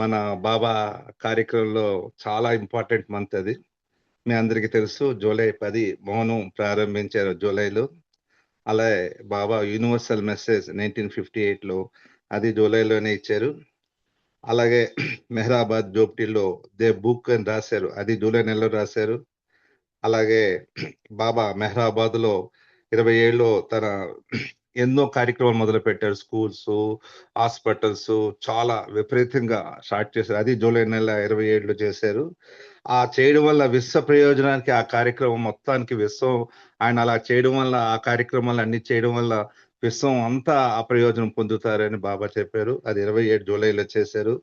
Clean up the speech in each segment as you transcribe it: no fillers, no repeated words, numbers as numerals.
మన బాబా కార్యక్రమంలో చాలా ఇంపార్టెంట్ మంత్ అది. మీ అందరికీ తెలుసు. జూలై 10 మౌనం ప్రారంభించారు జూలైలో. అలాగే బాబా యూనివర్సల్ మెసేజ్ 1958లో అది జూలైలోనే ఇచ్చారు. అలాగే మెహరాబాద్ జోప్టీలో దే బుక్ అని రాశారు, అది జూలై నెలలో రాశారు. అలాగే బాబా మెహరాబాద్లో 27లో తన ఎన్నో కార్యక్రమాలు మొదలు పెట్టారు. స్కూల్స్, హాస్పిటల్స్ చాలా విపరీతంగా స్టార్ట్ చేశారు. అది జూలై నెల 27లో చేశారు. ఆ చేయడం వల్ల విశ్వ ప్రయోజనానికి ఆ కార్యక్రమం మొత్తానికి విశ్వం, ఆయన అలా చేయడం వల్ల ఆ కార్యక్రమాలు అన్ని చేయడం వల్ల విశ్వం అంతా ఆ ప్రయోజనం పొందుతారని బాబా చెప్పారు. అది 27 జూలైలో చేశారు.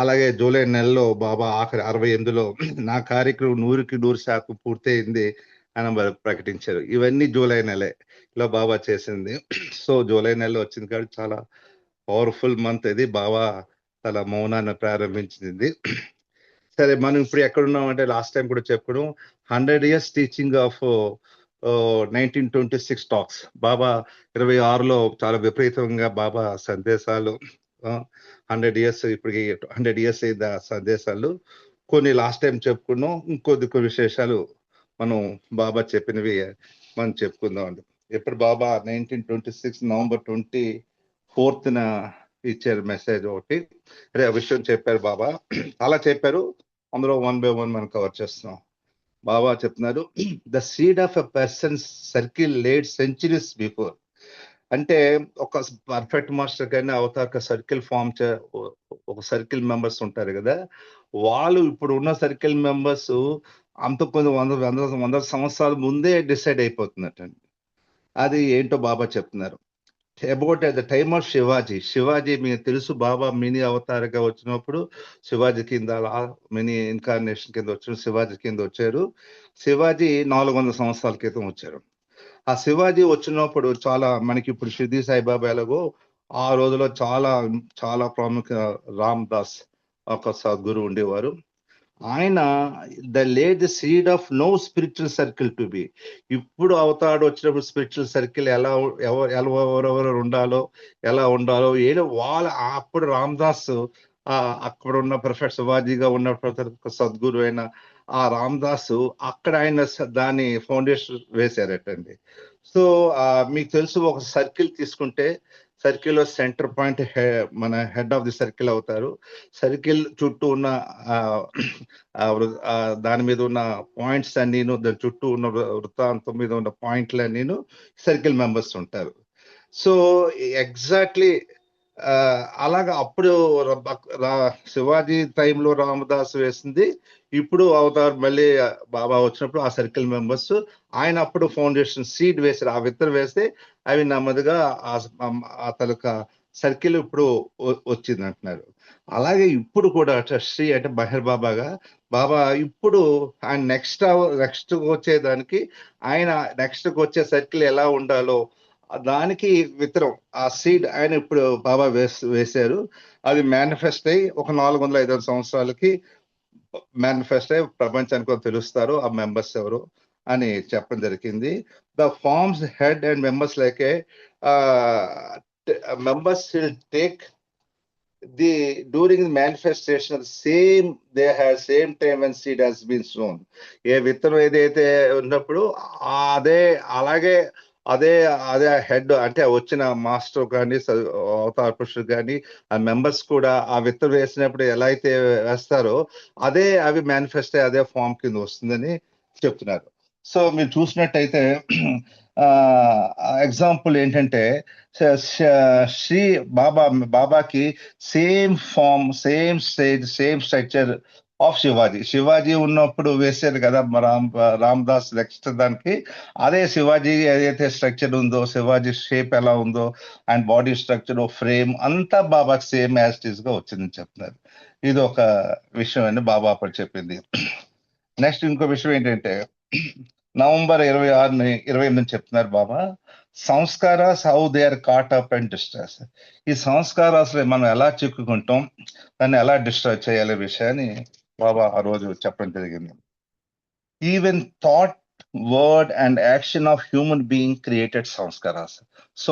అలాగే జూలై నెలలో బాబా ఆఖరి 68లో నా కార్యక్రమం 100% పూర్తయింది అని ప్రకటించారు. ఇవన్నీ జూలై నెలే ఇలా బాబా చేసింది. సో జూలై నెలలో వచ్చింది కాబట్టి చాలా పవర్ఫుల్ మంత్ ఇది. బాబా తన మౌనాన్ని ప్రారంభించింది. సరే, మనం ఇప్పుడు ఎక్కడున్నాం అంటే లాస్ట్ టైం కూడా చెప్పుకోవడం 100 years టీచింగ్ ఆఫ్ 1926 టాక్స్. బాబా 26లో చాలా విపరీతంగా బాబా సందేశాలు 100 years, ఇప్పటికి 100 years అయింది ఆ సందేశాలు. కొన్ని లాస్ట్ టైం చెప్పుకున్నాం, ఇంకొద్ది కొన్ని విశేషాలు మనం బాబా చెప్పినవి మనం చెప్పుకుందాం అండి. ఇప్పుడు బాబా 1926 నవంబర్ 24న ఇచ్చారు మెసేజ్ ఒకటి. అదే ఆ విషయం చెప్పారు బాబా. అలా చెప్పారు, అందులో 1 by 1 మనం కవర్ చేస్తున్నాం. బాబా చెప్తున్నారు, the seed of a person circle laid centuries before. అంటే ఒక పర్ఫెక్ట్ మాస్టర్ కానీ అవతార్ సర్కిల్ ఫామ్ ఒక సర్కిల్ మెంబర్స్ ఉంటారు కదా, వాళ్ళు ఇప్పుడు ఉన్న సర్కిల్ మెంబర్స్ అంత కొన్ని వంద సంవత్సరాల ముందే డిసైడ్ అయిపోతున్నట్టండి. అది ఏంటో బాబా చెప్తున్నారు. About at the time of Shivaji మీకు తెలుసు, బాబా మినీ అవతారగా వచ్చినప్పుడు శివాజీ కింద మినీ ఇన్కార్నేషన్ కింద వచ్చారు, శివాజీ కింద వచ్చారు. శివాజీ 400 సంవత్సరాల క్రితం వచ్చారు. ఆ శివాజీ వచ్చినప్పుడు చాలా మనకి ఇప్పుడు షిర్డీ సాయిబాబా ఎలాగో ఆ రోజులో చాలా చాలా ప్రాముఖ్య రామ్ దాస్ ఒక సద్గురు ఉండేవారు. ఆయన the laid seed of no spiritual circle to be. ఇప్పుడు అవతాడు వచ్చినప్పుడు స్పిరిచువల్ సర్కిల్ ఎవరెవరు ఉండాలో ఎలా ఉండాలో ఏదో వాళ్ళ అప్పుడు రామ్దాస్ అక్కడ ఉన్న ప్రొఫెసర్ శివాజీగా ఉన్న సద్గురు అయిన ఆ రామ్దాస్ అక్కడ ఆయన దాని ఫౌండేషన్ వేశారటండి. సో మీకు తెలుసు, ఒక సర్కిల్ తీసుకుంటే సర్కిల్లో సెంటర్ పాయింట్ మన హెడ్ ఆఫ్ ది సర్కిల్ అవుతారు. సర్కిల్ చుట్టూ ఉన్న దాని మీద ఉన్న పాయింట్స్ అన్నీను, దాని చుట్టూ ఉన్న వృత్తాంతం మీద ఉన్న పాయింట్లు అన్నీను సర్కిల్ మెంబర్స్ ఉంటారు. సో ఎగ్జాక్ట్లీ అలాగా అప్పుడు శివాజీ టైంలో రామదాస్ వేసింది, ఇప్పుడు అవతార్ మళ్ళీ బాబా వచ్చినప్పుడు ఆ సర్కిల్ మెంబర్స్ ఆయన అప్పుడు ఫౌండేషన్ సీడ్ వేశారు. ఆ విత్తనం వేస్తే అవి నెమ్మదిగా ఆ తలక సర్కిల్ ఇప్పుడు వచ్చింది అంటున్నారు. అలాగే ఇప్పుడు కూడా శ్రీ అంటే బహర్ బాబాగా బాబా ఇప్పుడు ఆయన నెక్స్ట్ వచ్చేదానికి ఆయన నెక్స్ట్ వచ్చే సర్కిల్ ఎలా ఉండాలో దానికి విత్తనం ఆ సీడ్ ఆయన ఇప్పుడు బాబా వేశారు. అది మేనిఫెస్ట్ అయ్యి ఒక 400-500 సంవత్సరాలకి మేనిఫెస్ట్ అయ్యి ప్రపంచానికి తెలుస్తారు ఆ మెంబర్స్ ఎవరు అని చెప్పడం జరిగింది. The forms head and members like members will take during the manifestation of the they have same time when seed has been sown. ఏ విత్తనం ఏదైతే ఉన్నప్పుడు అలాగే అదే హెడ్ అంటే వచ్చిన మాస్టర్ కానీ అవతార పురుషుడు కానీ ఆ మెంబర్స్ కూడా ఆ విత్తనం వేసినప్పుడు ఎలా అయితే వేస్తారో అవి మేనిఫెస్ట్ అయ్యి అదే ఫామ్ కింద వస్తుందని చెప్తున్నారు. సో మీరు చూసినట్టయితే ఎగ్జాంపుల్ ఏంటంటే శ్రీ బాబాకి same form, same stage, same structure of Shivaji ఉన్నప్పుడు వేసారు కదా రామ్దాస్ నెక్స్ట్ దానికి, అదే శివాజీ ఏదైతే స్ట్రక్చర్ ఉందో, శివాజీ షేప్ ఎలా ఉందో అండ్ బాడీ స్ట్రక్చర్ ఫ్రేమ్ అంతా బాబాకి సేమ్ యాజ్ గా వచ్చిందని చెప్తున్నారు. ఇది ఒక విషయం అని బాబా అప్పుడు చెప్పింది. నెక్స్ట్ ఇంకో విషయం ఏంటంటే నవంబర్ 26 చెప్తున్నారు Baba, sanskaras how they are caught up and destroyed. ఈ సంస్కారాలు మనం ఎలా చిక్కుకుంటాం, దాన్ని ఎలా డిస్ట్రాయ్ చేయాలనే విషయాన్ని బాబా ఆ రోజు చెప్పడం జరిగింది. Even thought, word and action of human being created sanskaras. So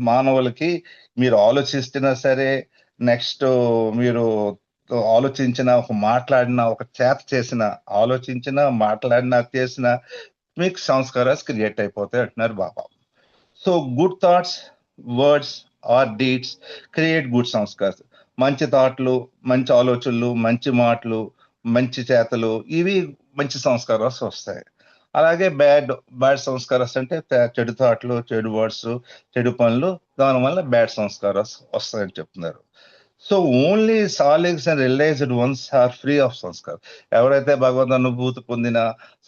మానవులకి మీరు ఆలోచిస్తున్నా సరే, నెక్స్ట్ మీరు ఆలోచించిన, ఒక మాట్లాడిన, ఒక చేత చేసిన, ఆలోచించిన, మాట్లాడిన, చేసిన మీకు సంస్కారాస్ క్రియేట్ అయిపోతాయి అంటున్నారు Baba. So good thoughts, words or deeds create good sanskaras. మంచి థాట్లు, మంచి ఆలోచనలు, మంచి మాటలు, మంచి చేతలు, ఇవి మంచి సంస్కారాలు వస్తాయి. అలాగే బ్యాడ్ సంస్కారాస్ అంటే చెడు థాట్లు, చెడు వర్డ్స్, చెడు పనులు, దానివల్ల బ్యాడ్ సంస్కారాస్ వస్తాయని చెప్తున్నారు. So only saliks and realised ones are free of sanskara. ఎవరైతే భగవద్ అనుభూతి పొందిన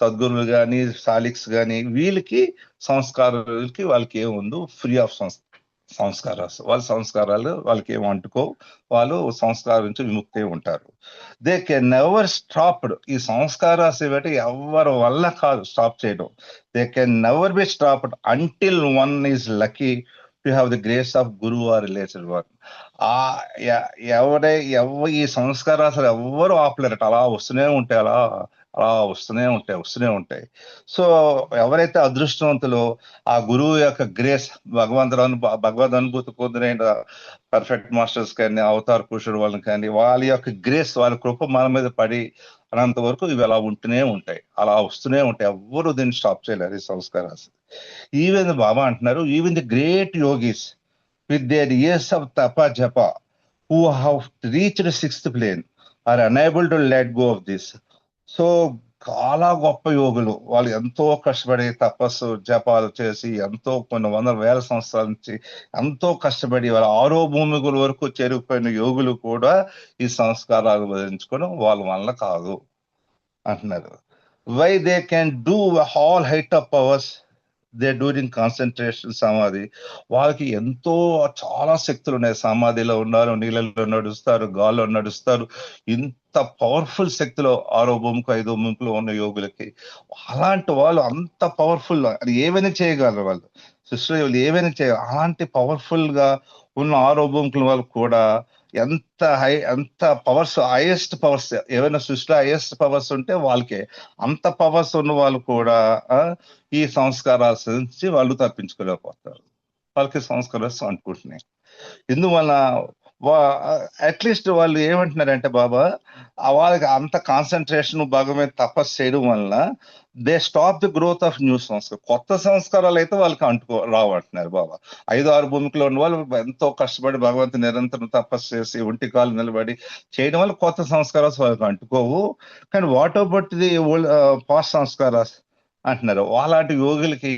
సద్గురువులు కానీ, సాలిక్స్ కానీ, వీళ్ళకి సంస్కారాలకి వాళ్ళకి ఏముందో ఫ్రీ ఆఫ్ సంస్కారాలు. వాళ్ళ సంస్కారాలు వాళ్ళకి ఏం అంటుకో, వాళ్ళు సంస్కారం నుంచి విముక్తి ఉంటారు. They can never stopped. ఈ సంస్కారాలు బట్టి ఎవరి వల్ల కాదు స్టాప్ చేయడం. They can never be stopped until one is lucky to have the grace of guru or related one. ఆ ఈ సంస్కారాలు అసలు ఎవ్వరు ఆపలేరట. అలా వస్తూనే ఉంటాయి, అలా వస్తూనే ఉంటాయి. సో ఎవరైతే అదృష్టవంతులో ఆ గురువు యొక్క గ్రేస్, భగవద్ అనుభూతి పొందిన పర్ఫెక్ట్ మాస్టర్స్ కానీ, అవతార్ పురుషుడు వాళ్ళని కానీ, వాళ్ళ యొక్క గ్రేస్, వాళ్ళ కృప మన మీద పడి అనంత వరకు ఇవి అలా ఉంటూనే ఉంటాయి, అలా వస్తూనే ఉంటాయి. ఎవ్వరు దీన్ని స్టాప్ చేయలేరు ఈ సంస్కారాలు. ఈవెన్ బాబా అంటున్నారు, even the great yogis with their years of tapa japa, who have reached sixth plane, are unable to let go of this. So చాలా గొప్ప యోగులు, వాళ్ళు ఎంతో కష్టపడి తపస్సు జపాలు చేసి, ఎంతో కొన్ని వందల వేల సంవత్సరాల నుంచి ఎంతో కష్టపడి వాళ్ళ ఆరో భూమికుల వరకు చేరుకుపోయిన యోగులు కూడా ఈ సంస్కారాలు వదిలించుకోవడం వాళ్ళ వల్ల కాదు అంటున్నారు. Why they can do all height of powers they during concentration samadhi. వాళ్ళకి ఎంతో చాలా శక్తులు ఉన్నాయి. సమాధిలో ఉన్నారు, నీళ్ళలో నడుస్తారు, గాల్లో నడుస్తారు. ఇంత పవర్ఫుల్ శక్తులు ఆరో భూమికి, ఐదో భూమిలో ఉన్న యోగులకి. అలాంటి వాళ్ళు అంత పవర్ఫుల్, అది ఏమైనా చేయగలరు వాళ్ళు. సృష్టిలో వాళ్ళు ఏమైనా చేయగలరు. అలాంటి పవర్ఫుల్ గా ఉన్న ఆరో భూమికుల వాళ్ళు కూడా ఎంత పవర్స్, హైయెస్ట్ పవర్స్, ఏమైనా సృష్టిలో హైయెస్ట్ పవర్స్ ఉంటే వాళ్ళకే. అంత పవర్స్ ఉన్న వాళ్ళు కూడా ఈ సంస్కారాల నుంచి వాళ్ళు తప్పించుకోలేకపోతారు. వాళ్ళకి సంస్కారాలు అనుకుంటున్నాయి. ఇందువల్ల అట్లీస్ట్ వాళ్ళు ఏమంటున్నారంటే బాబా, వాళ్ళకి అంత కాన్సన్ట్రేషన్ భగవంతు తపస్సు చేయడం వల్ల they stop the growth of new సంస్కారం. కొత్త సంస్కారాలు అయితే వాళ్ళకి రావంటున్నారు బాబా. 5-6 భూమికలో ఉన్న వాళ్ళు ఎంతో కష్టపడి భగవంతు నిరంతరం తపస్సు చేసి ఒంటి కాలు నిలబడి చేయడం వల్ల కొత్త సంస్కారాలు వాళ్ళకి అంటుకోవు. కానీ what about the old past సంస్కారాలు అంటున్నారు. అలాంటి యోగులకి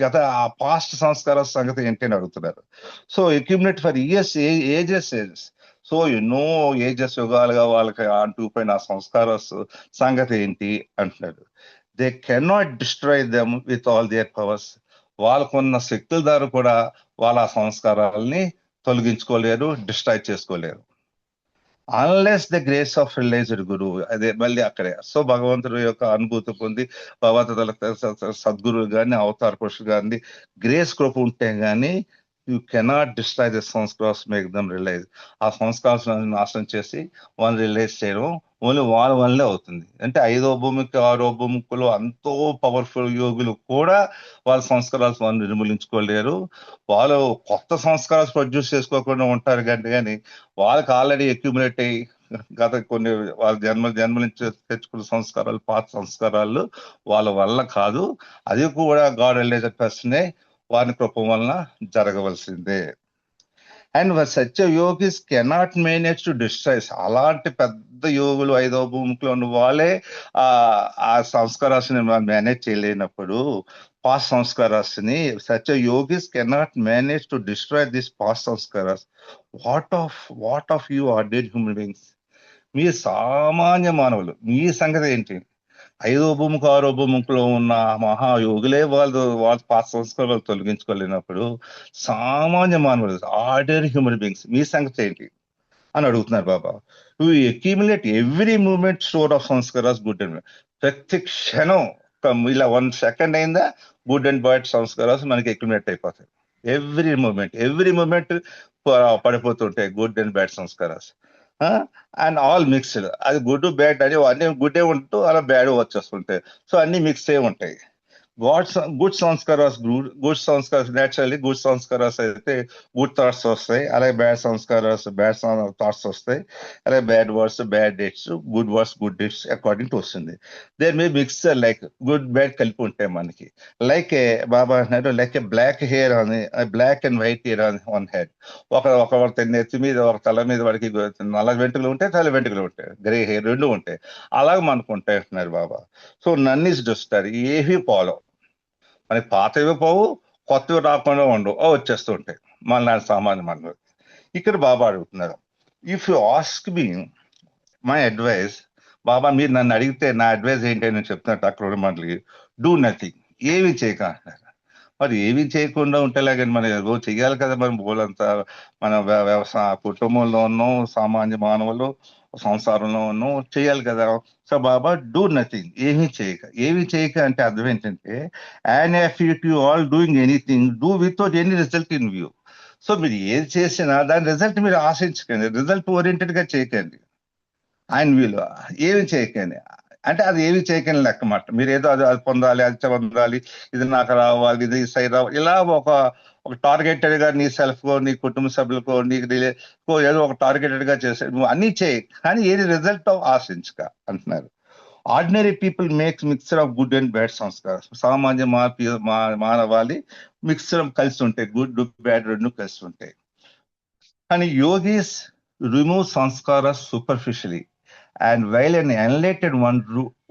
గత ఆ పాస్ట్ సంస్కార సంగతి ఏంటి అని అడుగుతున్నారు. So accumulate for ages. So ఎన్నో ఏజెస్ యుగాలుగా వాళ్ళకి అంటుకుపోయిన ఆ సంస్కార సంగతి ఏంటి అంటున్నాడు. They cannot destroy them with all their powers. వాళ్ళకున్న శక్తుల ద్వారా కూడా వాళ్ళ ఆ సంస్కారాలని తొలగించుకోలేరు, డిస్ట్రాయ్ చేసుకోలేరు. Unless the grace of realised గురువు. అదే మళ్ళీ అక్కడే. సో భగవంతుడి యొక్క అనుభూతి పొంది భగవంతుల సద్గురువు కానీ, అవతార పురుషుడు కానీ గ్రేస్ కృప ఉంటే గానీ you cannot destroy the sanskaras, make them realise. ఆ సంస్కార్స్ నాశనం చేసి వాళ్ళని రిలైజ్ చేయడం ఓన్లీ వాళ్ళ వల్లే అవుతుంది. అంటే 5వ భూమికి, 6వ భూమికలో ఎంతో పవర్ఫుల్ యోగులు కూడా వాళ్ళ సంస్కారాలు వాళ్ళు నిర్మూలించుకోలేరు. వాళ్ళు కొత్త సంస్కారాలు ప్రొడ్యూస్ చేసుకోకుండా ఉంటారు కానీ వాళ్ళకి ఆల్రెడీ అక్యుములేట్ అయ్యి గత కొన్ని వాళ్ళ జన్మల నుంచి తెచ్చుకున్న సంస్కారాలు, పాత సంస్కారాలు వాళ్ళ వల్ల కాదు. అది కూడా గాడ్ రిలేటెడ్ పర్సనే, వారి కృప వలన జరగవలసిందే. And such yogis cannot manage to destroy. అలాంటి పెద్ద యోగులు 5వ భూమిలో ఉన్న వాళ్ళే ఆ సంస్కారాన్ని మేనేజ్ చేయలేనప్పుడు పాస్ట్ సంస్కారాన్ని, such yogis cannot manage to destroy this past sanskaras. What of you ordinary human beings? మీ సామాన్య మానవులు, మీ సంగతి ఏంటి? 5వ భూమికి, 6వ భూమిలో ఉన్న మహాయోగులే వాళ్ళు పాత సంస్కారాలు తొలగించుకోలేనప్పుడు సామాన్య మానవులు, ఆర్డినరీ హ్యూమన్ బీయింగ్స్, మీ సంగతి ఏంటి అని అడుగుతున్నారు Baba. Accumulate every moment store of sanskaras good and bad. ప్రతి క్షణం ఇలా 1 సెకండ్ అయిందా గుడ్ అండ్ బ్యాడ్ సంస్కారాలు మనకి అక్యూములేట్ అయిపోతాయి. ఎవ్రీ మూమెంట్ పడిపోతుంటాయి గుడ్ అండ్ బ్యాడ్ సంస్కారాలు. And all mixed. అది గుడ్ బ్యాడ్ అని అన్ని గుడ్డే ఉంటూ అలా బ్యాడ్ వచ్చేస్తుంటాయి. సో అన్ని మిక్స్ అయి ఉంటాయి. Good sanskaras naturally good sanskaras అయితే గుడ్ థాట్స్ వస్తాయి, అలాగే బ్యాడ్ సంస్కారాస్ బ్యాడ్ థాట్స్ వస్తాయి, అలాగే bad words bad deeds, good words good deeds according to వస్తుంది. There may mixture like good bad కలిపి ఉంటాయి మనకి. లైక్ ఏ బాబా అంటున్నారు లైక్ ఏ బ్లాక్ హెయిర్ అని, black and white hair on one head. ఒక నెత్తి మీద ఒక తల మీద వాడికి నల్ల వెంట్రుకలు ఉంటాయి, తెల్ల వెంట్రుకలు ఉంటాయి, గ్రే హెయిర్ రెండు ఉంటాయి. అలాగే మనకు ఉంటాయి అంటున్నారు Baba. So none is Duster, ఏవి ఫాలో, మనకి పాతవి పోవు, కొత్తవి రాకుండా ఉండవు, వచ్చేస్తూ ఉంటాయి మన సామాన్య మనలో. ఇక్కడ బాబా అడుగుతున్నారు, if you ask me my advice, Baba మీరు నన్ను అడిగితే నా అడ్వైస్ ఏంటి అని చెప్తున్నట్టు అక్కడ మనకి డూ నథింగ్, ఏమి చేయక అంటున్నారు. మరి ఏమి చేయకుండా ఉంటేలాగండి మనం ఏదో చెయ్యాలి కదా, మనం బోలంతా మన వ్యవసాయ కుటుంబంలో ఉన్నాం, సామాన్య మానవులు సంసారంలో ఉన్నాం, చేయాలి కదా. సో బాబా డూ నథింగ్, ఏమీ చేయక అంటే అర్థం ఏంటంటే, and if you all doing anything do without any result in view. So మీరు ఏది చేసినా దాని రిజల్ట్ మీరు ఆశించకండి, రిజల్ట్ ఓరియంటెడ్ గా చేయకండి, ఆయన వీలు ఏమి చేయకండి. అంటే అది ఏమి చేయకండి లెక్క మాట. మీరు ఏదో అది పొందాలి, అది పొందాలి, ఇది నాకు రావాలి, ఇది సై రావాలి, ఇలా ఒక టార్గెటెడ్ గా నీ సెల్ఫ్ కో, నీ కుటుంబ సభ్యులకో, నీకు ఏదో ఒక టార్గెటెడ్ గా చేసే, నువ్వు అన్ని చేయి కానీ ఏది రిజల్ట్ ఆశించక అంటున్నారు. Ordinary people makes mixture of good and bad సంస్కారం. సామాన్య మానవాళి మిక్చర్ కలిసి ఉంటాయి, గుడ్ బ్యాడ్ రెండు కలిసి ఉంటాయి. కానీ yogis remove sanskara superficially and while and enlightened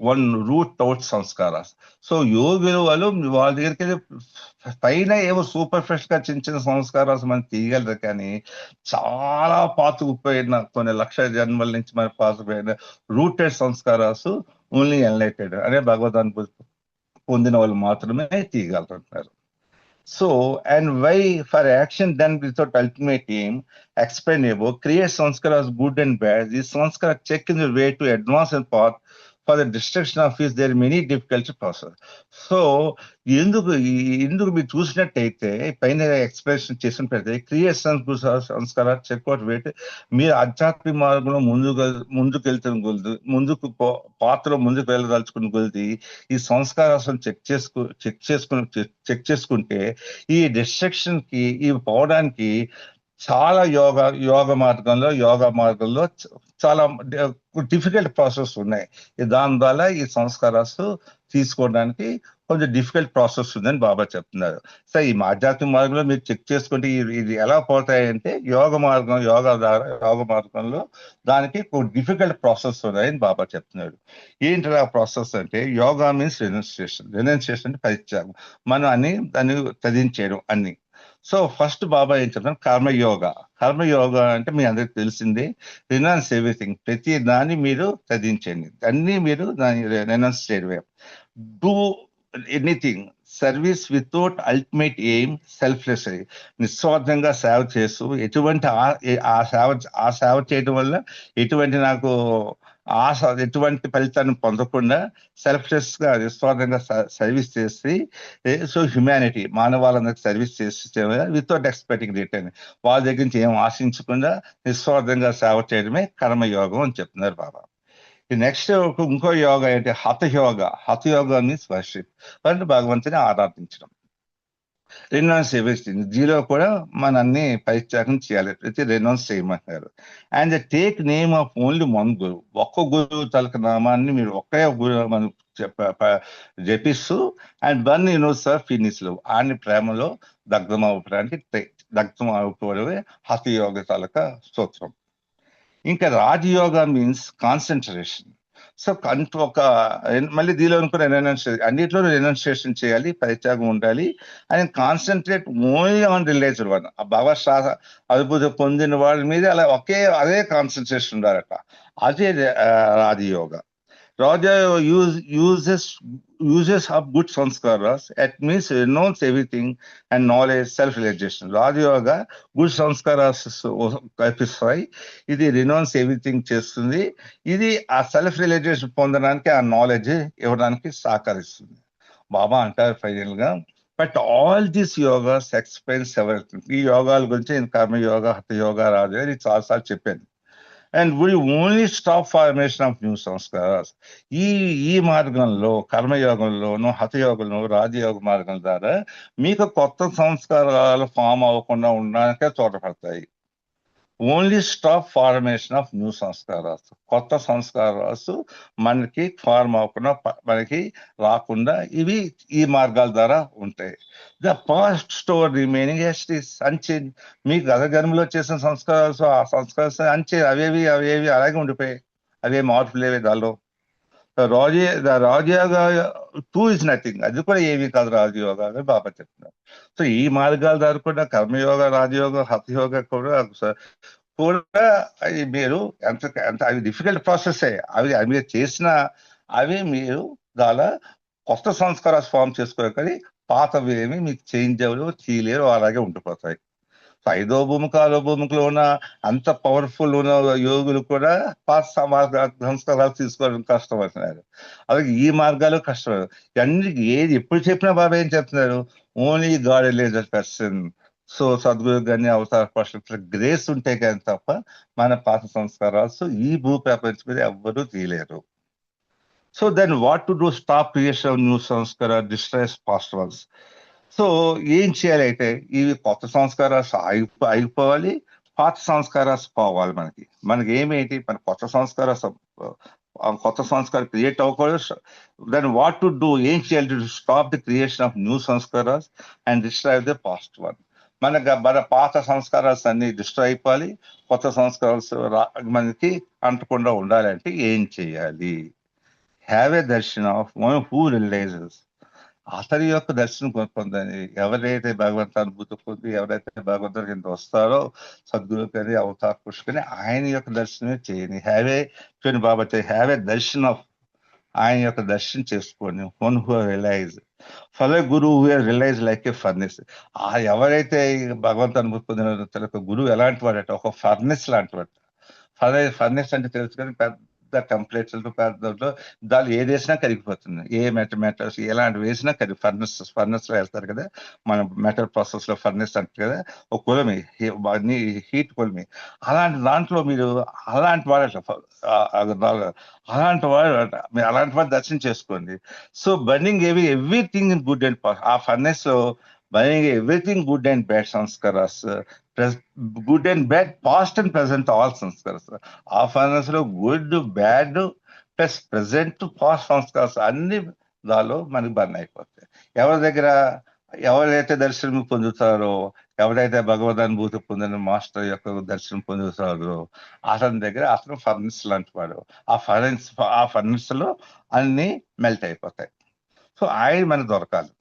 one root out sanskaras. So యోగులు వాళ్ళు వాళ్ళ దగ్గరికి పైన ఏమో సూపర్ఫిషియల్ గా చిన్న చిన్న సంస్కారాలు మనం తీయగలరు, కానీ చాలా పాతుకుపోయిన కొన్ని లక్షల జన్మల నుంచి మన పాతుకుపోయిన రూటెడ్ సంస్కారాలు ఓన్లీ ఎన్లైటెడ్ అనే భగవద్గీత పొందిన వాళ్ళు మాత్రమే తీయగలరు. So, and why for action done without ultimate aim, explain above, create sanskara as good and bad. These sanskara check in the way to advance and path for the destruction of which there are many difficult process. So, ఎందుకు మీరు చూసినట్టయితే పైన explanation చేసిన పెడితే create సంస్కార checkout wait, మీరు ఆధ్యాత్మిక మార్గంలో ముందుకు వెళ్తున్న కొద్ది, పాత్రలో ముందుకు వెళ్ళదలుచుకున్న కొద్ది ఈ సంస్కారాలను చెక్ చేసుకుంటే ఈ డిస్ట్రక్షన్ కి ఈ పోవడానికి చాలా యోగ మార్గంలో చాలా డిఫికల్ట్ ప్రాసెస్ ఉన్నాయి. దాని ద్వారా ఈ సంస్కారాలు తీసుకోవడానికి కొంచెం డిఫికల్ట్ ప్రాసెస్ ఉందని బాబా చెప్తున్నారు. సో ఈ ఆధ్యాత్మిక మార్గంలో మీరు చెక్ చేసుకుంటే ఇది ఎలా పోతాయంటే యోగ మార్గంలో దానికి డిఫికల్ట్ ప్రాసెస్ ఉన్నాయని బాబా చెప్తున్నాడు. ఏంటి ఆ ప్రాసెస్ అంటే, యోగా మీన్స్ రెనౌన్సియేషన్ అంటే పరిత్యాగం, మనం దాన్ని త్యజించేయడం అన్ని. సో ఫస్ట్ బాబా ఏం చెప్తాను, కర్మయోగా అంటే మీ అందరికి తెలిసిందే, రినౌన్స్ ఎవ్రీథింగ్, ప్రతి దాన్ని మీరు త్యజించండి, అన్ని మీరు దాన్ని రినౌన్స్ చేయడమే. Do anything service without ultimate aim, selfless, నిస్వార్థంగా సేవ చేస్తూ ఎటువంటి ఆ సేవ చేయడం వల్ల ఎటువంటి ఫలితాన్ని పొందకుండా సెల్ఫ్లెస్ గా నిస్వార్థంగా సర్వీస్ చేసి, సో హ్యుమానిటీ మానవాళ్ళందరికి సర్వీస్ చేస్తే వితౌట్ ఎక్స్పెక్టింగ్ రిటర్న్, వాళ్ళ దగ్గర నుంచి ఏం ఆశించకుండా నిస్వార్థంగా సేవ చేయడమే కర్మయోగం అని చెప్తున్నారు బాబా. నెక్స్ట్ ఇంకో యోగా ఏంటి, హతయోగా మీన్స్ వర్షిప్, అంటే భగవంతుని ఆరాధించడం. రెనౌన్స్ ఎవ్రీథింగ్, జీరో కూడా మన అన్ని పరిత్యాగం చేయాలి, ప్రతి రెనౌన్స్ చేయమంటారు. And take name of only one guru, ఒక్క గురువు తలక నామాన్ని మీరు ఒకే గురువు మనం జపిస్తూ, అండ్ బర్న్ ఫినిష్ లో ఆయన ప్రేమలో దగ్ధం అవుపోవడమే హతయోగ తలక స్తోత్రం. ఇంకా రాజయోగా మీన్స్ కాన్సన్ట్రేషన్. సో మళ్ళీ దీనిలో కూడా అన్నింటిలో రెనౌన్సియేషన్ చేయాలి, పరిత్యాగం ఉండాలి, and concentrate only on realised one, భగవత్ అద్భుతం పొందిన వాళ్ళ మీద అదే కాన్సన్ట్రేషన్ ఉండాలట, అదే rajayoga. Raja uses of good sanskaras, it means renounce everything and knowledge, self-realization. Raja Yoga good sanskaras కల్పిస్తాయి, ఇది రినౌన్స్ ఎవ్రీథింగ్ చేస్తుంది, ఇది ఆ సెల్ఫ్ రియలైజేషన్ పొందడానికి ఆ నాలెడ్జ్ ఇవ్వడానికి సహకరిస్తుంది. బాబా అంటారు ఫైనల్ గా, but all these yogas explain several things. ఈ యోగాల గురించి కర్మయోగ, హఠయోగ, రాజయోగ ఇది చాలాసార్లు చెప్పాను. And would only stop formation of new samskaras. ఈ ఈ మార్గంలో కర్మయోగంలోను హతయోగంలో రాజయోగ మార్గం ద్వారా మీకు కొత్త సంస్కారాలు ఫామ్ అవ్వకుండా ఉండడానికే తోడ్పడతాయి. Only stop formation of new sanskaras. కొత్త సంస్కారాలు మనకి ఫార్మ్ అవ్వకుండా మనకి రాకుండా ఇవి ఈ మార్గాల ద్వారా ఉంటాయి. ద పాస్ట్ స్టోర్ రిమైనింగ్ ఎస్టీస్ అన్చేంజ్. మీకు గత జన్మలో చేసిన సంస్కారాలు ఆ సంస్కారాలు అవేవి అలాగే ఉండిపోయాయి. అవే మార్పులు లేవే దానిలో. రాజయోగ టూ ఇస్ నథింగ్. అది కూడా ఏమీ కాదు రాజయోగ అని బాబా చెప్తున్నారు. సో ఈ మార్గాల ద్వారా కూడా కర్మయోగ రాజయోగ హతయోగ కూడా అవి మీరు ఎంత అవి డిఫికల్ట్ ప్రాసెస్ అవి మీరు చేసిన అవి మీరు దాని కొత్త సంస్కారాలు ఫామ్ చేసుకోవాలి. కానీ పాతవి ఏమి మీకు చేంజ్ అవ్వరు చేయలేరు, అలాగే ఉండిపోతాయి. సో 5వ భూమిక 6వ భూమికలో ఉన్న అంత పవర్ఫుల్ ఉన్న యోగులు కూడా పాత సంస్కారాలు తీసుకోవడం కష్టం అంటున్నారు. అలాగే ఈ మార్గాలు కష్టం. అన్ని ఏది ఎప్పుడు చెప్పినా బాబా ఏం చెప్తున్నారు? ఓన్లీ గాడ్ ఎలేజర్ పర్సన్. సో సద్గురు గాని అవతార పక్షుల గ్రేస్ ఉంటే కానీ తప్ప మన పాత సంస్కారాలు ఈ భూ ప్రపంచం మీద ఎవ్వరూ తీయలేరు. So then what to do stop creation of new sanskara destroy past ones. So ఏం చేయాలి అయితే? ఇవి కొత్త సంస్కారాలు ఆగిపోవాలి, పాత సంస్కారాలు పోవాలి. మనకి ఏమేంటి? మన కొత్త సంస్కారం క్రియేట్ అవ్వకూడదు. దెన్ వాట్ టు డూ, ఏం చేయాలి? To stop the creation of new sanskaras and destroy the past one. మన పాత సంస్కారాలు అన్ని డిస్ట్రాయ్ అయిపోవాలి, కొత్త సంస్కారాలు మనకి అంటకుండా ఉండాలి. అంటే ఏం చేయాలి? హ్యావ్ ఏ దర్శనం ఆఫ్ వన్ హూ రియలైజెస్. అతని యొక్క దర్శనం పొందని ఎవరైతే భగవంతానుభూతి పొంది ఎవరైతే భగవంతుడి కింద వస్తారో సద్గురు కానీ అవతార పురుషు కానీ ఆయన యొక్క దర్శనమే చేయని. చూడండి Baba have a darshan of, ఆయన యొక్క దర్శనం చేసుకోండి. వన్ హూ రియలైజ్ ఫలో గురువు who realize like a furnace. ఎవరైతే భగవంతు అనుభూతి పొందిన గురువు ఎలాంటి వాడట? ఒక ఫర్నెస్ లాంటి వాడట. ఫర్నెస్ అంటే తెలుసు కానీ పెద్ద టెంప్లెట్స్ పెద్ద దాన్ని ఏది వేసినా కరిగిపోతుంది. ఏ మెటల్స్ ఎలాంటి వేసినా ఫర్నెస్ లో వేస్తారు కదా, మన మెటల్ ప్రాసెస్ లో ఫర్నెస్ అంటారు కదా, ఒక కొలిమి హీట్ కొలిమి. అలాంటి దాంట్లో మీరు అలాంటి వాడట, మీరు అలాంటి వాడు దర్శనం చేసుకోండి. So burning everything in good and ఆ ఫర్నెస్ లో burning everything good and bad sanskaras, good and bad past and present all sanskaras. ఆ ఫర్నెస్ లో good bad plus present past sanskaras అన్ని దానిలో మనకి బర్న్ అయిపోతాయి. ఎవరైతే దర్శనం పొందుతారో, ఎవరైతే భగవద్ అనుభూతి పొందిన మాస్టర్ యొక్క దర్శనం పొందుతారో అతని దగ్గర అతను ఫర్నెస్ లాంటి వాడు. ఆ ఫర్నెస్ లో అన్ని మెల్ట్ అయిపోతాయి. సో ఆయన మనకు దొరకాలి.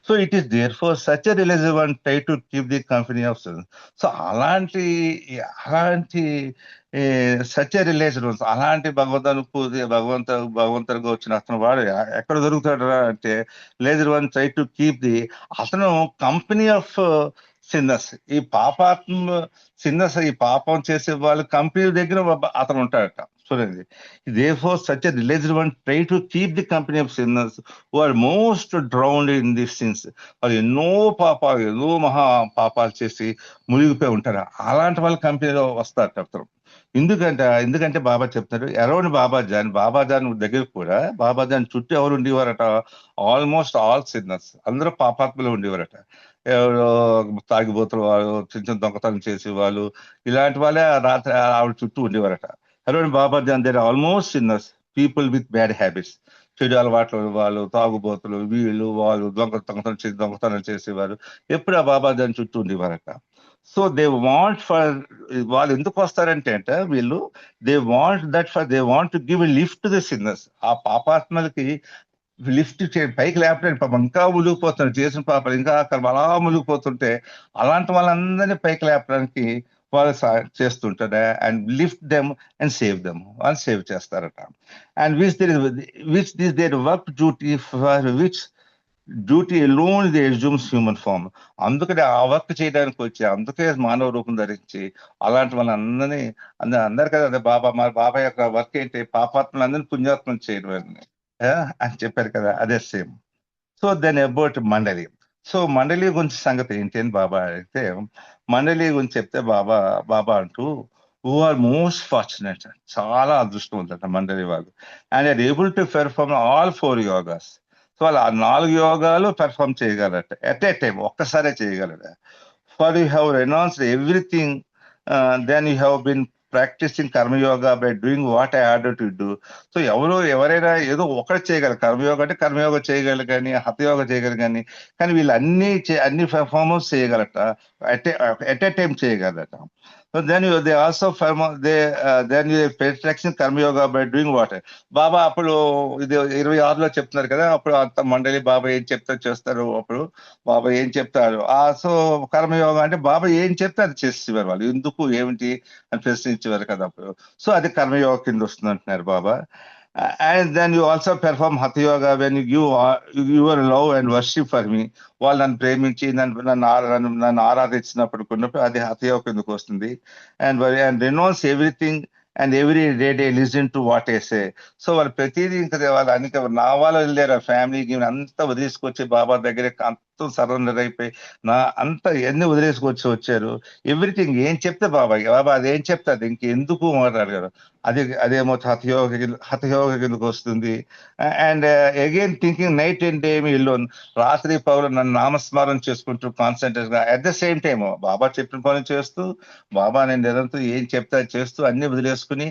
So it is there for such a realised one try to keep the company of son. So అలాంటి సచ్ ఎ రిలేషన్ అలాంటి భగవంతునికి భగవంతుడిగా వచ్చిన అతను వాడు ఎక్కడ దొరుకుతాడు అంటే realised one try to keep the, అతను కంపెనీ ఆఫ్ సిన్నర్స్. ఈ సిన్నర్స్ ఈ పాపం చేసే వాళ్ళు కంపెనీ దగ్గర అతను ఉంటాడట. చూడండి, therefore such a religious one try to keep the company of sinners who are most drowned in these sins. వాళ్ళు ఎన్నో మహా పాపాలు చేసి మునిగిపోయి ఉంటారు. అలాంటి వాళ్ళ కంపెనీలో వస్తారు చెప్తారు. ఎందుకంటే బాబా చెప్తారు అరౌండ్ బాబాజాన్ దగ్గర కూడా బాబాజాన్ చుట్టూ ఎవరు ఉండేవారట? ఆల్మోస్ట్ ఆల్ సిన్నర్స్, అందరూ పాపాత్మలు ఉండేవారట. ఎవరు తాగిపోతున్న వాళ్ళు, చిన్న దొంగతనం చేసేవాళ్ళు, ఇలాంటి వాళ్ళే రాత్రి ఆవిడ చుట్టూ ఉండేవారట. అరౌండ్ బాబాజాన్ దగ్గర almost sinners, people with bad habits, చెడు అలవాట్లు వాళ్ళు, తాగుబోతులు, వాళ్ళు దొంగతనం చేసేవారు ఎప్పుడు ఆ బాబాజాన్ చుట్టూ ఉండేవారట. సో దే వాంట్ వాళ్ళు ఎందుకు వస్తారంటే వీళ్ళు they want to give a lift to the sinners. ఆ పాపాత్మలకి లిఫ్ట్ పైకి లేపడానికి పాపం ఇంకా మునిగిపోతున్నారు, చేసిన పాపాలు ఇంకా అక్కడ అలా మునిగిపోతుంటే అలాంటి వాళ్ళందరినీ పైకి లేపడానికి వాళ్ళు చేస్తుంటారు. And lift them and save them, వాళ్ళు సేవ్ చేస్తారట. And which this their work duty for which duty lone the assumes human form. అందుకనే ఆ వర్క్ చేయడానికి వచ్చి, అందుకే మానవ రూపం ధరించి అలాంటి వాళ్ళందరినీ అందరు కదా. అదే బాబా యొక్క వర్క్ ఏంటి? పాపాత్మలందరినీ పుణ్యాత్మలు చేయడం అని చెప్పారు కదా, అదే సేమ్. సో దెన్ అబౌట్ మండలి. సో మండలి గురించి సంగతి ఏంటి అని బాబా అయితే, మండలి గురించి చెప్తే బాబా అంటూ హూ ఆర్ మోస్ట్ ఫార్చునేట్, చాలా అదృష్టవంతుట మండలి వాళ్ళు. And are able to perform all 4 yogas. So వాళ్ళు ఆ 4 యోగాలు పెర్ఫార్మ్ చేయగలరట ఎట్ ఏ టైం, ఒక్కసారే చేయగలరు. For you have renounced everything, then you have been practising karmayoga by doing what I order to do. So ఎవరైనా ఏదో ఒకటి చేయగలరు. కర్మయోగ అంటే కర్మయోగ చేయగలరు కానీ, హతయోగ చేయగలరు కానీ, కానీ వీళ్ళు అన్ని పెర్ఫార్మెన్స్ చేయగలట, ఎట్ ఏ టైం చేయగలరట. So then they also then practising karmayoga by doing what. Baba అప్పుడు ఇది 26లో చెప్తున్నారు కదా, అప్పుడు అంత మండలి బాబా ఏం చెప్తారు చేస్తారు. అప్పుడు బాబా ఏం చెప్తారు, సో కర్మయోగం అంటే బాబా ఏం చెప్తే అది చేసేవారు వాళ్ళు. ఎందుకు ఏమిటి అని ప్రశ్నించేవారు కదా అప్పుడు. సో అది కర్మయోగ కింద వస్తుంది అంటున్నారు Baba. And then you also perform hathayoga when you your love and worship for me. వాళ్ళు నన్ను ప్రేమించి నన్ను ఆరాధించినప్పుడు అది హతయోగ కిందకు వస్తుంది. And renounce everything and every day listen to what I say. So వాళ్ళు ప్రతిదీ ఇంకా వాళ్ళు అన్ని నా వాళ్ళు వెళ్ళారు, ఫ్యామిలీకి అంతా వదిలేసుకొచ్చి బాబా దగ్గర అంతా సరెండర్ అయిపోయి అంతా ఎన్ని వదిలేసుకొచ్చి వచ్చారు. ఎవ్రీథింగ్ ఏం చెప్తే బాబా అదేం చెప్తే అది ఇంకెందుకు మాట్లాడారు. అదేమో హతయోగ కిందకు వస్తుంది. And again thinking night and day మీ ఇల్లు, రాత్రి పౌరు నన్ను నామస్మరణ చేసుకుంటూ కాన్సన్ట్రేట్ గా at the same time Baba చెప్పిన పని చేస్తూ, బాబా నేను నిరంతరం ఏం చెప్తా చేస్తూ అన్ని వదిలేసుకుని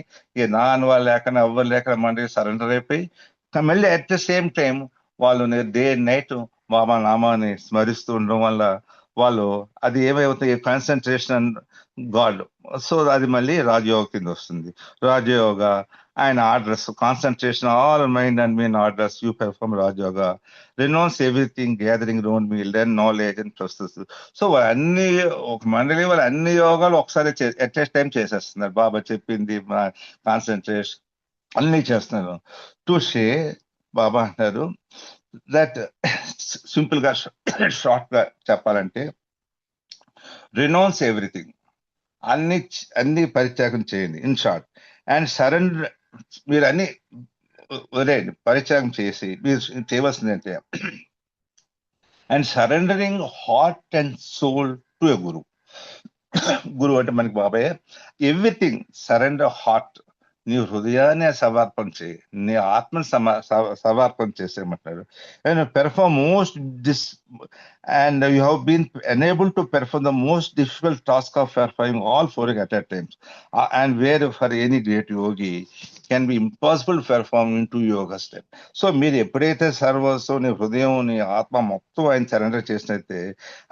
నా అనువాళ్ళు లేకుండా ఎవ్వరు లేకుండా మండలి సరెండర్ అయిపోయి మళ్ళీ అట్ ద సేమ్ టైం వాళ్ళు డే అండ్ నైట్ బాబా నామాన్ని స్మరిస్తూ ఉండడం వల్ల వాళ్ళు అది ఏమవుతుంది, కాన్సన్ట్రేషన్ గాడ్. సో అది మళ్ళీ రాజయోగ కింద వస్తుంది. రాజయోగ ఆయన orders, concentration all mind and mean orders, you perform rajayoga, renounce everything gathering round me learn knowledge and process. So అన్ని ఒక మండలి వాళ్ళు అన్ని యోగాలు ఒకసారి ఎట్ ఏ టైం చేసేస్తున్నారు. బాబా చెప్పింది కాన్సన్ట్రేషన్ అన్ని చేస్తున్నారు. టు షే బాబా అంటారు దట్ సింపుల్ గా షార్ట్ గా చెప్పాలంటే రినౌన్స్ ఎవ్రీథింగ్, అన్ని పరిత్యాగం చేయండి ఇన్ షార్ట్. అండ్ సరెండర్, మీరు అన్ని వదిలేయండి, పరిత్యాగం చేసి మీరు చేయవలసింది అంటే and surrendering heart and soul to a guru. గురువు అంటే మనకి బాబాయ్. ఎవ్రీథింగ్ సరెండర్ హార్ట్, నీ హృదయాన్ని సమర్పణ చేయి, నీ ఆత్మని సమర్పణ చేసేయమంటారు. And perform most and you have been enabled to perform the most difficult task of performing all 4 at a time. And where for any great yogi can be impossible to perform into yoga step. So మీరు ఎప్పుడైతే సర్వస్సు నీ హృదయం నీ ఆత్మ మొత్తం ఆయన surrender చేసినైతే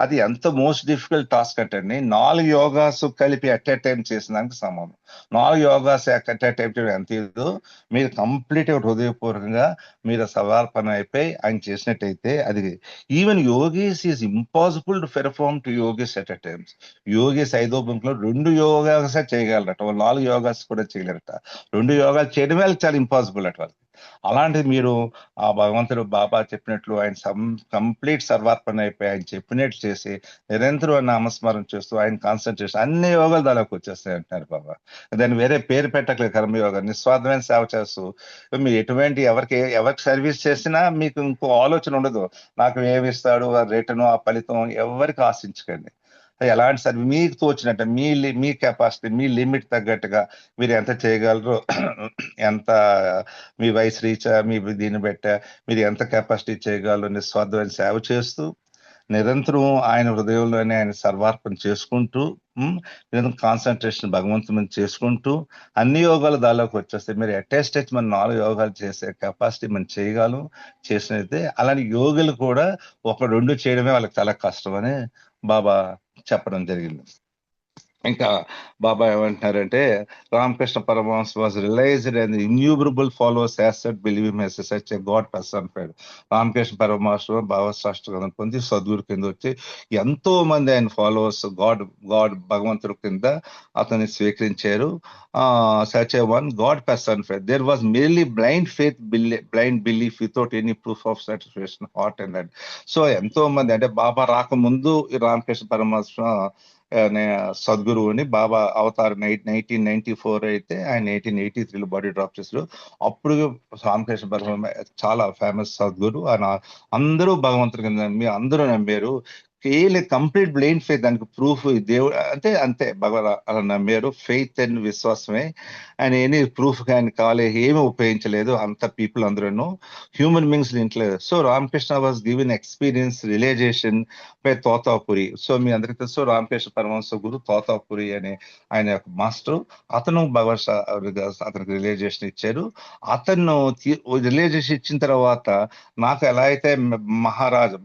అది ఎంత మోస్ట్ డిఫికల్ట్ టాస్క్ అంటే 4 యోగాస్ కలిపి అట్ ఏ టైం చేసినానికి సమానం. 4 యోగాస్ అట్ ఏ టైం ఎంత ఇదో మీరు కంప్లీట్ హృదయపూర్వకంగా మీరు సమర్పణ అయిపోయి ఆయన చేసినట్టయితే అది even yogis is impossible to perform to yogis at a times. Yogis 5వ గుంపులో 2 యోగాస్ చేయగలరట, 4 యోగాస్ కూడా చేయగలరట. 2 యోగాలు చేయడమే చాలా ఇంపాసిబుల్ అట వాళ్ళకి. అలాంటిది మీరు ఆ భగవంతుడు బాబా చెప్పినట్లు ఆయన కంప్లీట్ సర్వార్పణ అయిపోయి ఆయన చెప్పినట్టు చేసి నిరంతరం నామస్మరణ చేస్తూ ఆయన కాన్సన్ట్రేషన్ అన్ని యోగాలు దానికి వచ్చేస్తాయి అంటున్నారు బాబా. దాన్ని వేరే పేరు పెట్టట్లేదు, కర్మయోగం. నిస్వార్థమైన సేవ చేస్తూ మీరు ఎటువంటి ఎవరికి సర్వీస్ చేసినా మీకు ఇంకో ఆలోచన ఉండదు, నాకు ఏమి ఇస్తాడు ఆ రిటర్న్ ఆ ఫలితం, ఎవరికి ఆశించకండి. ఎలాంటి సర్వీస్ మీకు తోచినట్టు మీ కెపాసిటీ మీ లిమిట్ తగ్గట్టుగా మీరు ఎంత చేయగలరు, ఎంత మీ వయసు రీచ్ మీ దీన్ని బట్ట మీరు ఎంత కెపాసిటీ చేయగలరు నిస్వార్థమైన సేవ చేస్తూ నిరంతరం ఆయన హృదయంలోనే ఆయన సర్వార్పణ చేసుకుంటూ నిరంతరం కాన్సన్ట్రేషన్ భగవంతుని మీద చేసుకుంటూ అన్ని యోగాలు దానిలోకి వచ్చేస్తాయి. మీరు ఎట్ ఏ స్టేజ్ మనం 4 యోగాలు చేసే కెపాసిటీ మనం చేయగలం. చేసినైతే అలాంటి యోగులు కూడా 1-2 చేయడమే వాళ్ళకి చాలా కష్టం అని బాబా చెప్పడం జరిగింది. ఇంకా బాబా ఏమంటున్నారంటే Ramakrishna Paramahamsa was realised and innumerable followers as said believe him as such a god personified. Ramakrishna Paramahamsa Baba సాష్టాంగం పొంది సద్గురు కింద వచ్చి ఎంతో మంది ఆయన ఫాలోవర్స్ గాడ్ భగవంతుడి కింద అతన్ని స్వీకరించారు. Such a one god personified. There was merely blind faith, blind belief without any proof of satisfaction heart and head. So ఎంతో మంది అంటే బాబా రాకముందు రామకృష్ణ పరమహంస సద్గురువుని బాబా అవతార్ 1994 అయితే ఆయన 1883లో బాడీ డ్రాప్ చేశారు. అప్పుడు రామకృష్ణ పరమహంస చాలా ఫేమస్ సద్గురు. ఆయన అందరూ భగవంతుడి కింద అందరూ నమ్మారు. Complete blind faith. దానికి ప్రూఫ్ దేవుడు అంటే అంతే, భగవాన్ అలా నమ్మారు. ఫెయిత్ అండ్ విశ్వాసమే. ఆయన ఎనీ ప్రూఫ్ కానీ కావాలి ఏమీ ఉపయోగించలేదు. అంత పీపుల్ అందరూ హ్యూమన్ బీయింగ్స్ ఇంట్లేదు. So Ramakrishna was given experience realisation by Totapuri. సో మీ అందరికీ తెలుసు రామకృష్ణ పరమహంస గురు తోతాపురి అనే ఆయన యొక్క మాస్టర్. అతను అతనికి రియలైజేషన్ ఇచ్చారు. అతను రియలైజేషన్ ఇచ్చిన తర్వాత నాకు ఎలా అయితే మహారాజు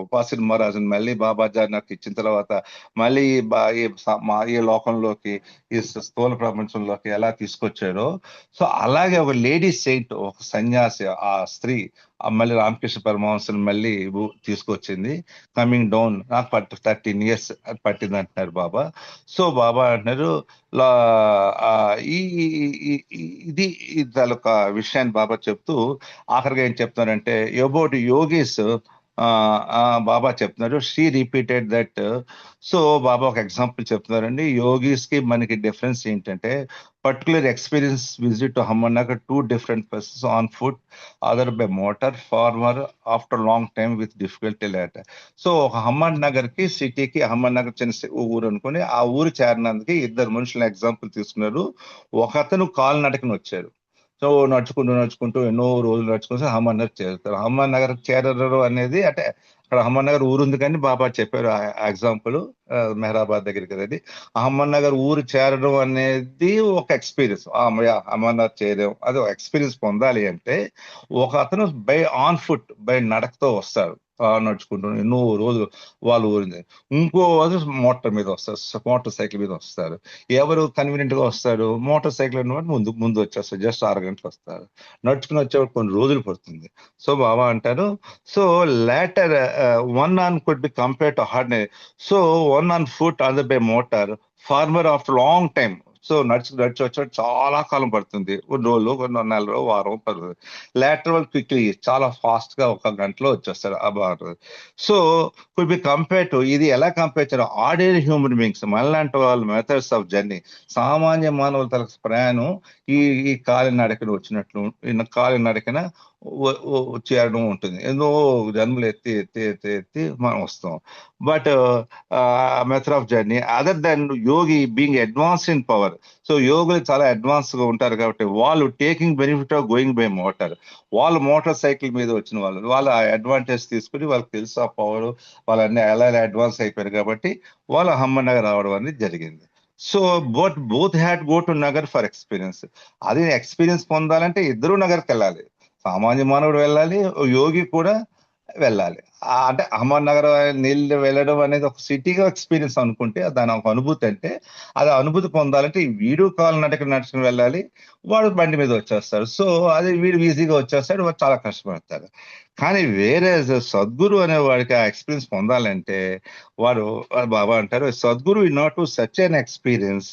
ఉపాసిన మహారాజుని మళ్ళీ బాబాజీ నాకు ఇచ్చిన తర్వాత మళ్ళీ ఈ లోకంలోకి, ఈ స్థూల ప్రపంచంలోకి ఎలా తీసుకొచ్చారో, సో అలాగే ఒక లేడీ సెయింట్, ఒక సన్యాసి, ఆ స్త్రీ మళ్ళీ రామకృష్ణ పరమహంసని మళ్ళీ తీసుకొచ్చింది. కమింగ్ డౌన్ నాకు 13 years పట్టింది అంటున్నారు బాబా. సో బాబా అంటున్నారు ఇది తాలూక విషయాన్ని బాబా చెప్తూ ఆఖరిగా ఏం చెప్తున్నారంటే అబౌట్ యోగీస్. బాబా చెప్తున్నారు, she repeated that. So Baba ఒక ఎగ్జాంపుల్ చెప్తున్నారండి. యోగీస్ కి మనకి డిఫరెన్స్ ఏంటంటే, particular experience visit to Hammannagar 2 different places on foot, other by motor, former after long time with difficulty later. So ఒక హమ్మన్నగర్ కి సిటీకి, హమ్మన్నగర్ చిన్న ఊరు అనుకుని ఆ ఊరు చేరినందుకు 2 మనుషుల ఎగ్జాంపుల్ తీసుకున్నారు. ఒకతను కాలినడకన వచ్చారు. సో నడుచుకుంటూ ఎన్నో రోజులు నడుచుకుంటూ హమ్మన్నగర్ చేరుతారు. హమ్మన్నగర్ చేరరు అనేది అంటే అక్కడ హమ్మన్నగర్ ఊరు ఉంది కానీ బాబా చెప్పారు ఎగ్జాంపుల్ మెహరాబాద్ దగ్గర కదండి. అహ్మద్నగర్ ఊరు చేరడం అనేది ఒక ఎక్స్పీరియన్స్. అహ్మద్నగర్ చేరాం, అది ఒక ఎక్స్పీరియన్స్ పొందాలి అంటే ఒక అతను బై ఆన్ ఫుట్, బై నడకతో వస్తాడు. నడుచుకుంటూ ఎన్నో రోజులు వాళ్ళు ఊరింది. ఇంకో మోటార్ మీద వస్తారు, మోటార్ సైకిల్ మీద వస్తారు. ఎవరు కన్వీనియంట్ గా వస్తారు? మోటార్ సైకిల్ అన్నమాట ముందు వచ్చేస్తారు, జస్ట్ 6 గంటలు వస్తారు. నడుచుకుని వచ్చేవాడు కొన్ని రోజులు పడుతుంది. సో బాబా అంటారు, so later one on could be compared to hardness. So one on foot, other by motor. Farmer after long time. So నడిచి వచ్చాడు, చాలా కాలం పడుతుంది. కొన్ని రోజులు, కొన్ని నెల రోజు, వారం పడుతుంది. లాటరల్ క్విక్లీ చాలా ఫాస్ట్ గా 1 గంటలో వచ్చేస్తారు ఆ bar. So could be compare to, ఇది ఎలా కంపేర్ చేయాలి? ఆర్డినరీ హ్యూమన్ బీయింగ్స్ మనలాంటి వాళ్ళ మెథడ్స్ ఆఫ్ జర్నీ, సామాన్య మానవుల తల ప్రయాణం ఈ కాలినడకన వచ్చినట్లు, కాలినడకన చేరడం ఉంటుంది. ఎన్నో జన్మలు ఎత్తి మనం వస్తాం. But method of journey other than yogi being advance in power. So యోగులు చాలా అడ్వాన్స్ గా ఉంటారు కాబట్టి వాళ్ళు taking benefit of going by motor. వాళ్ళు మోటార్ సైకిల్ మీద వచ్చిన వాళ్ళు ఆ అడ్వాంటేజ్ తీసుకుని, వాళ్ళకి తెలుసు ఆ పవర్, వాళ్ళన్నీ ఎలా అడ్వాన్స్ అయిపోయారు కాబట్టి వాళ్ళు హమ్మన్నగర్ రావడం అనేది జరిగింది. So both had go to Nagar for experience. అది ఎక్స్పీరియన్స్ పొందాలంటే ఇద్దరు నగర్కి వెళ్ళాలి. సామాన్య మానవుడు వెళ్ళాలి, యోగి కూడా వెళ్ళాలి. అంటే అహ్మద్నగర్ నీళ్ళు వెళ్ళడం అనేది ఒక సిటీగా ఎక్స్పీరియన్స్ అనుకుంటే దాని ఒక అనుభూతి. అంటే అది అనుభూతి పొందాలంటే వీడు నడుచుకుని వెళ్ళాలి, వాడు బండి మీద వచ్చేస్తాడు. సో అది వీడు ఈజీగా వచ్చేస్తాడు, వాడు చాలా కష్టపడతాడు. కానీ వేరే సద్గురు అనే వాడికి ఆ ఎక్స్పీరియన్స్ పొందాలంటే వాడు, బాబా అంటారు, Sadguru in not to such an experience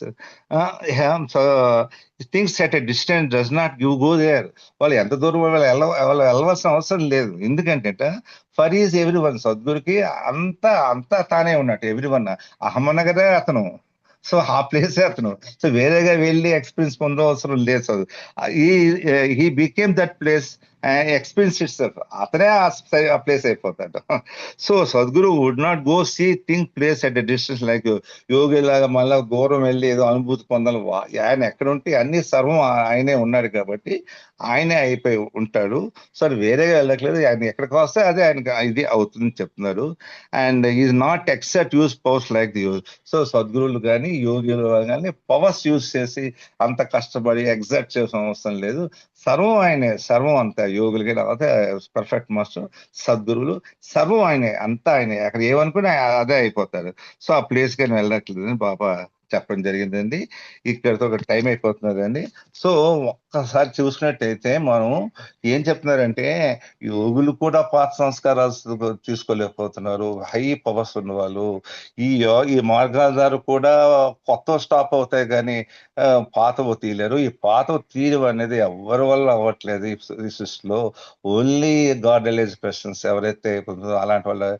things at a distance does not go there. వాళ్ళు ఎంత దూరం వెళ్ళవలసిన అవసరం లేదు. ఎందుకంటే ఫర్ ఈజ్ ఎవ్రీ వన్. సద్గురికి అంతా తానే ఉన్నట్టు. ఎవ్రీ వన్ అహ్మద్నగరే అతను. సో ఆ ప్లేసే అతను. సో వేరేగా వెళ్ళి ఎక్స్పీరియన్స్ పొందవసరం లేదు. He became that place experience itself. అతనే ఆ ప్లేస్ అయిపోతాడు. So Sadguru would not go see thing place at a distance like yogi లాగా మళ్ళీ దూరం వెళ్ళి ఏదో అనుభూతి పొందాలి. ఆయన ఎక్కడ ఉంటే అన్ని సర్వం ఆయనే ఉన్నాడు కాబట్టి ఆయనే అయిపోయి ఉంటాడు. సో అది వేరేగా వెళ్ళట్లేదు. ఆయన ఎక్కడికి వస్తే అదే ఆయనకి ఇది అవుతుందని చెప్తున్నారు. And is not except use powers like the use. So సద్గురువులు కానీ యోగులు కానీ పవర్స్ యూజ్ చేసి అంత కష్టపడి ఎగ్జాక్ట్ చేసిన అవసరం లేదు. సర్వం ఆయనే, సర్వం అంతా. యోగులకి పర్ఫెక్ట్ మాస్టర్, సద్గురువులు సర్వం ఆయనే, అంతా ఆయనే. అక్కడ ఏమనుకుని అదే అయిపోతారు. సో ఆ ప్లేస్ కానీ వెళ్ళట్లేదని బాబా చెప్పడం జరిగిందండి. ఇక్కడితో ఒక టైం అయిపోతున్నదండి. సో ఒక్కసారి చూసినట్టయితే మనం ఏం చెప్తున్నారంటే యోగులు కూడా పాత సంస్కారాలు తీసుకోలేకపోతున్నారు. హై పవర్స్ ఉన్న వాళ్ళు. ఈ మార్గాధారు కూడా కొత్త స్టాప్ అవుతాయి కానీ పాతవు తీయలేరు. ఈ పాతవు తీయడం అనేది ఎవరి వల్ల అవ్వట్లేదు ఈ సృష్టిలో. ఓన్లీ గాడ్ రిలేజ్ పర్సన్స్ ఎవరైతే అలాంటి వాళ్ళు,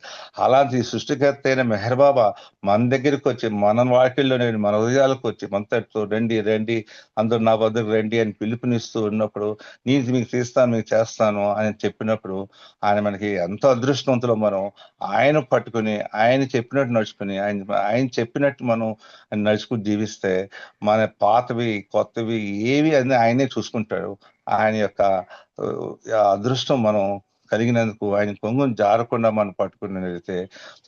అలాంటి సృష్టికర్త అయిన మెహర్ బాబా మన దగ్గరికి వచ్చి, మన వాకిల్లోనే, మన హృదయాలకు వచ్చి మనతో రండి అందరూ నా వద్దకు రండి అని పిలుపునిస్తూ ఉన్నప్పుడు, నేను మీకు తీస్తాను, మీకు చేస్తాను అని చెప్పినప్పుడు, ఆయన మనకి ఎంతో అదృష్టవంతులం మనం. ఆయన పట్టుకుని, ఆయన చెప్పినట్టు నడుచుకుని, ఆయన చెప్పినట్టు మనం నడుచుకుని జీవిస్తే, మన పాతవి, కొత్తవి ఏవి అని ఆయనే చూసుకుంటాడు. ఆయన యొక్క అదృష్టం మనం కలిగినందుకు, ఆయన కొంగుని జారకుండా మనం పట్టుకున్నట్లయితే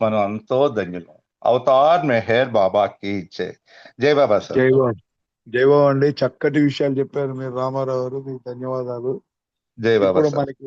మనం ఎంతో ధన్యులం. అవతార్ మెహర్ బాబాకి జై. జై బాబా సార్. జైబాబు. జైబాబు అండి, చక్కటి విషయాలు చెప్పారు మీరు రామారావు గారు, మీకు ధన్యవాదాలు. జై బాబా ఇప్పుడు సార్. మనకి